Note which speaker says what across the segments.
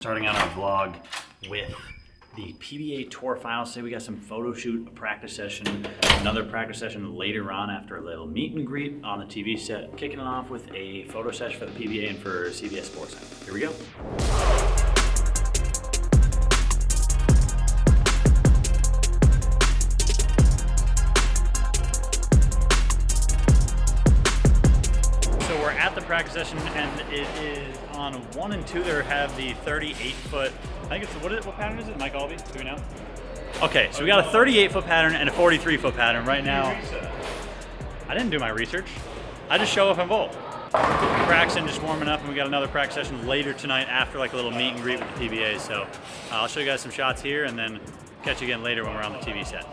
Speaker 1: Starting out our vlog with the PBA Tour Finals. Today we got some photo shoot, a practice session, another practice session later on after a little meet and greet on the TV set, kicking it off with a photo session for the PBA and for CBS Sports Center. Here we go. At the practice session, and it is on 1 and 2. There have the 38-foot. I think it's what pattern is it, Mike Albee? Do we know? Okay, so we got a 38-foot pattern and a 43-foot pattern right now. I didn't do my research. I just show up on both. Braxton just warming up, and we got another practice session later tonight after like a little meet and greet with the PBA. So I'll show you guys some shots here, and then catch you again later when we're on the TV set.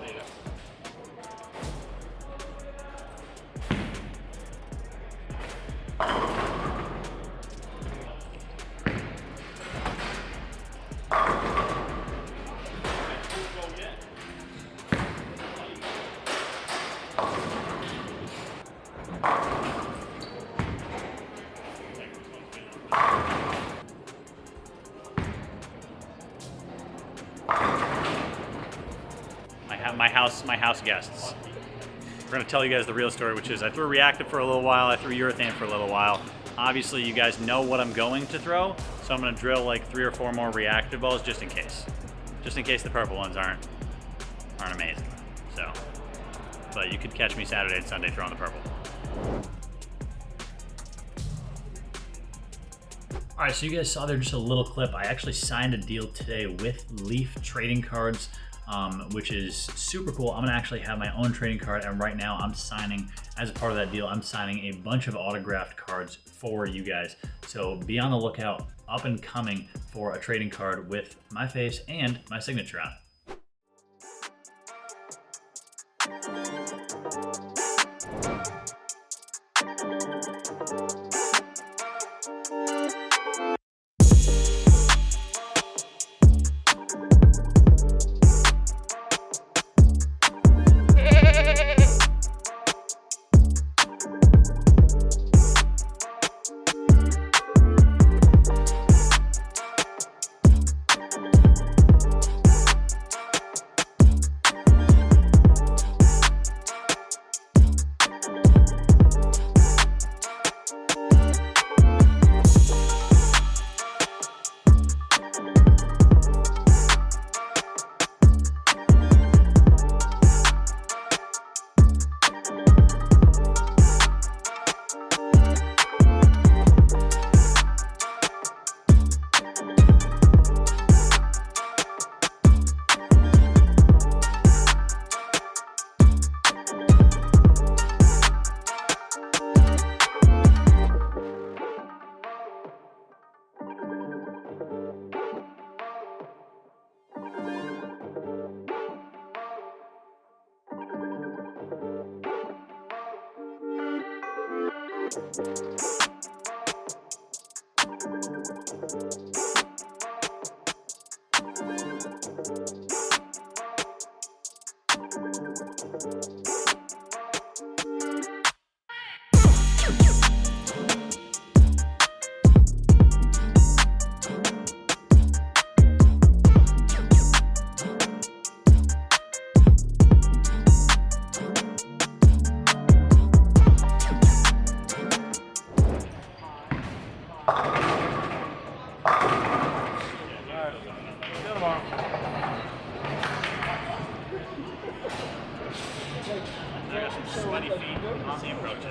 Speaker 1: My house guests. We're gonna tell you guys the real story, which is I threw reactive for a little while, I threw urethane for a little while. Obviously you guys know what I'm going to throw, so I'm gonna drill like 3 or 4 more reactive balls just in case. Just in case the purple ones aren't amazing. So, but you could catch me Saturday and Sunday throwing the purple. All right, so you guys saw there just a little clip. I actually signed a deal today with Leaf Trading Cards, which is super cool. I'm gonna actually have my own trading card, and right now I'm signing, as a part of that deal, I'm signing a bunch of autographed cards for you guys. So be on the lookout, up and coming, for a trading card with my face and my signature on it.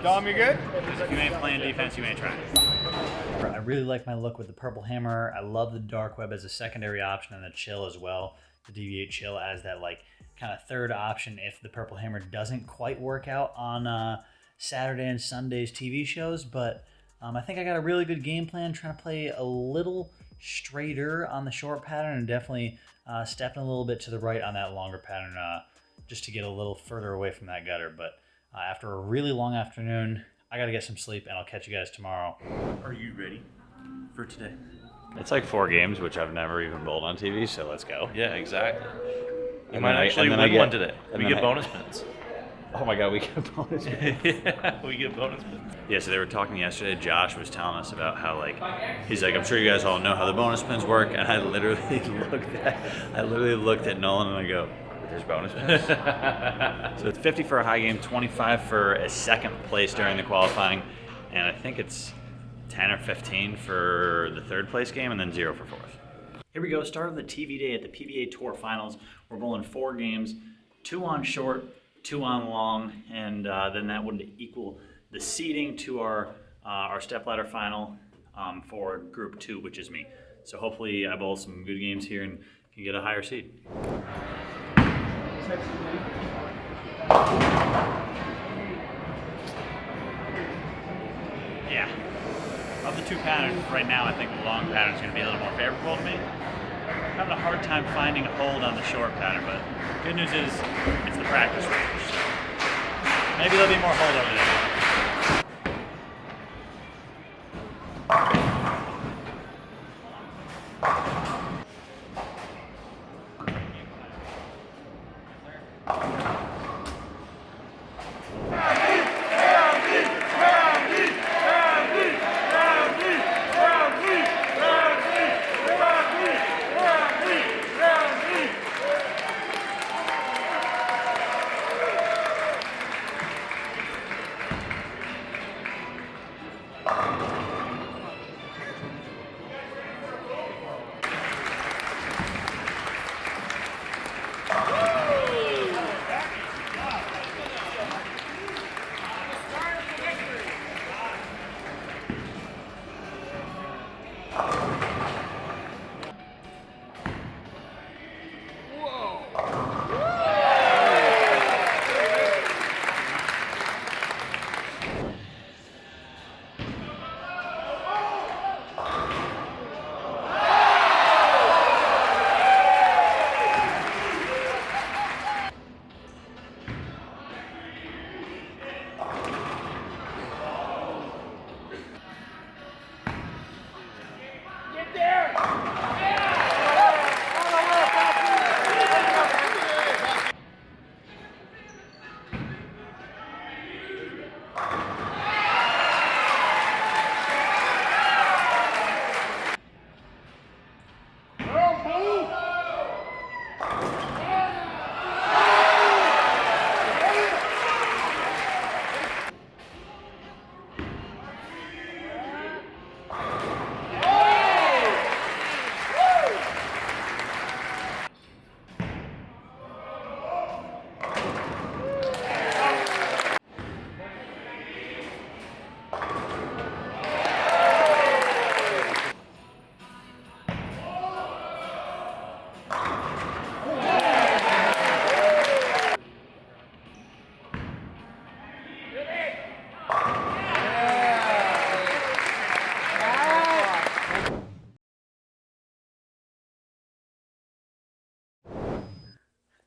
Speaker 2: Dom, you good?
Speaker 1: If you ain't playing defense, you ain't trying. I really like my look with the purple hammer. I love the dark web as a secondary option, and the chill as well. The Deviate chill as that like kind of third option if the purple hammer doesn't quite work out on Saturday and Sunday's TV shows. But I think I got a really good game plan, trying to play a little straighter on the short pattern and definitely stepping a little bit to the right on that longer pattern just to get a little further away from that gutter. But after a really long afternoon, I gotta get some sleep, and I'll catch you guys tomorrow. Are you ready for today? It's like 4 games, which I've never even bowled on TV, so let's go.
Speaker 2: Yeah, exactly. You
Speaker 3: And
Speaker 2: might
Speaker 3: then I-
Speaker 2: actually
Speaker 3: and then I
Speaker 2: win
Speaker 3: get-
Speaker 2: one today.
Speaker 3: and
Speaker 2: We
Speaker 3: then
Speaker 2: get
Speaker 3: I-
Speaker 2: bonus pins. Oh my God, we get bonus spins.
Speaker 1: Yeah, we get bonus spins. Yeah, so they were talking yesterday. Josh was telling us about how, like, he's like, I'm sure you guys all know how the bonus spins work. And I literally looked at Nolan and I go, there's bonus spins? So it's 50 for a high game, 25 for a second place during the qualifying, and I think it's 10 or 15 for the third place game, and then 0 for fourth. Here we go, start of the TV day at the PBA Tour Finals. We're bowling 4 games, 2 on short, 2 on long, and then that would equal the seeding to our stepladder final for Group 2, which is me. So hopefully I bowl some good games here and can get a higher seed. Yeah. Of the 2 patterns, right now I think the long pattern is going to be a little more favorable to me. I'm having a hard time finding a hold on the short pattern, but good news is it's the practice range. So maybe there'll be more hold over there.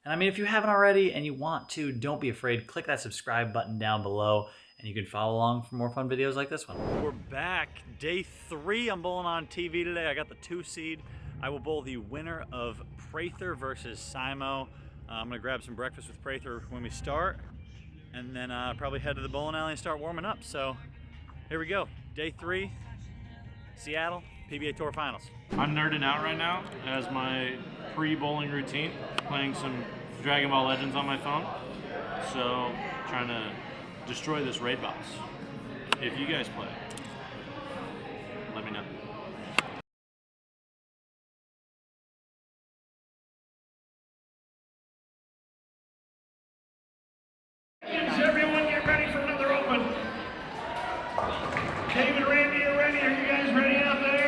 Speaker 1: And I mean, if you haven't already and you want to, don't be afraid. Click that subscribe button down below and you can follow along for more fun videos like this one. We're back. Day 3. I'm bowling on TV today. I got the 2 seed. I will bowl the winner of Prather versus Simo. I'm going to grab some breakfast with Prather when we start, and then probably head to the bowling alley and start warming up. So here we go. Day 3, Seattle, PBA Tour Finals.
Speaker 3: I'm nerding out right now as my pre-bowling routine, playing some Dragon Ball Legends on my phone. So, trying to destroy this raid boss. If you guys play, let me know.
Speaker 4: Everyone get ready for another open. David, Randy are ready. Are you guys ready out there?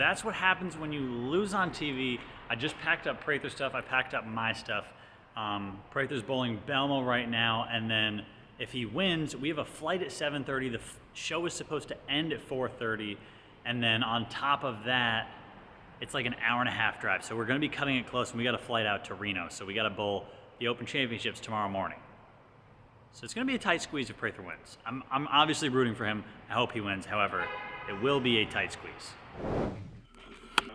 Speaker 1: that's what happens when you lose on TV. I just packed up Prather's stuff. I packed up my stuff. Prather's bowling BELMO right now, and then if he wins, we have a flight at 7:30. The show is supposed to end at 4:30, and then on top of that, it's like an hour and a half drive. So we're going to be cutting it close, and we got a flight out to Reno. So we got to bowl the Open Championships tomorrow morning. So it's going to be a tight squeeze if Prather wins. I'm obviously rooting for him. I hope he wins. However, it will be a tight squeeze.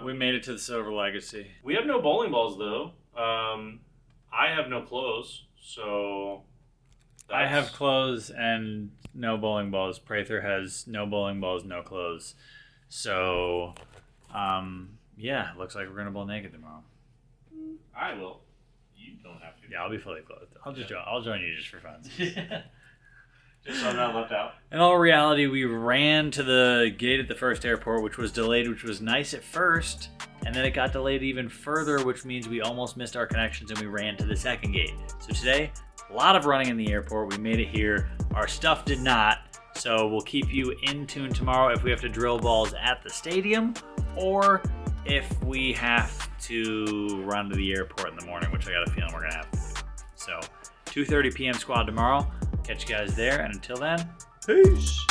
Speaker 1: We made it to the Silver Legacy.
Speaker 3: We have no bowling balls though. I have no clothes, so.
Speaker 1: I have clothes and no bowling balls. Prather has no bowling balls, no clothes. So, yeah, looks like we're gonna bowl naked tomorrow.
Speaker 3: I will. You don't have to.
Speaker 1: Yeah, I'll be fully clothed. I'll join you just for fun.
Speaker 3: Just so I'm not left out.
Speaker 1: In all reality, we ran to the gate at the first airport, which was delayed, which was nice at first, and then it got delayed even further, which means we almost missed our connections and we ran to the second gate. So today, a lot of running in the airport. We made it here. Our stuff did not, so we'll keep you in tune tomorrow if we have to drill balls at the stadium or if we have to run to the airport in the morning, which I got a feeling we're going to have to do. So 2:30 p.m. squad tomorrow. Catch you guys there, and until then, peace.